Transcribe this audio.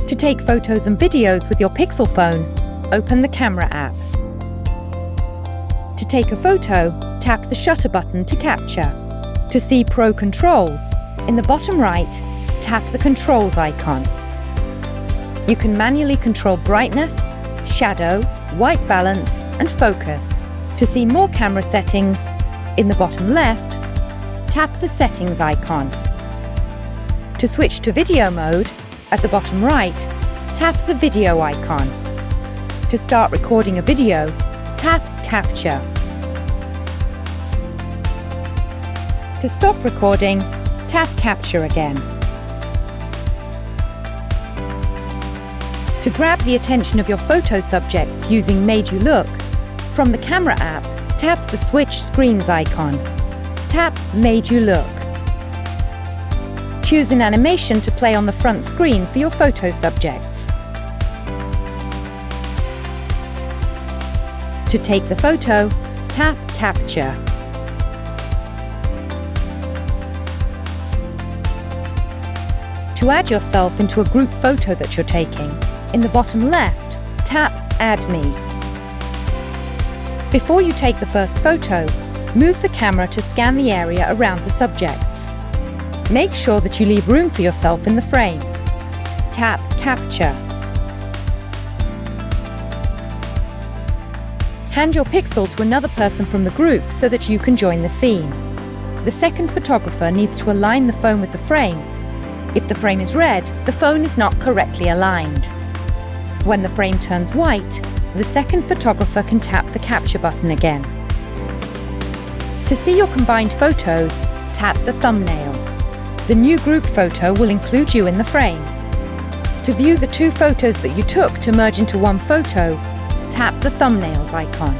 To take photos and videos with your Pixel phone, open the Camera app. To take a photo, tap the shutter button to capture. To see Pro Controls, in the bottom right, tap the Controls icon. You can manually control brightness, shadow, white balance, and focus. To see more camera settings, in the bottom left, tap the Settings icon. To switch to video mode, at the bottom right, tap the Video icon. To start recording a video, tap Capture. To stop recording, tap Capture again. To grab the attention of your photo subjects using Made You Look, from the Camera app, tap the Switch Screens icon. Tap Made You Look. Choose an animation to play on the front screen for your photo subjects. To take the photo, tap Capture. To add yourself into a group photo that you're taking, in the bottom left, tap Add Me. Before you take the first photo, move the camera to scan the area around the subjects. Make sure that you leave room for yourself in the frame. Tap Capture. Hand your Pixel to another person from the group so that you can join the scene. The second photographer needs to align the phone with the frame. If the frame is red, the phone is not correctly aligned. When the frame turns white, the second photographer can tap the Capture button again. To see your combined photos, tap the thumbnail. The new group photo will include you in the frame. To view the two photos that you took to merge into one photo, tap the thumbnails icon.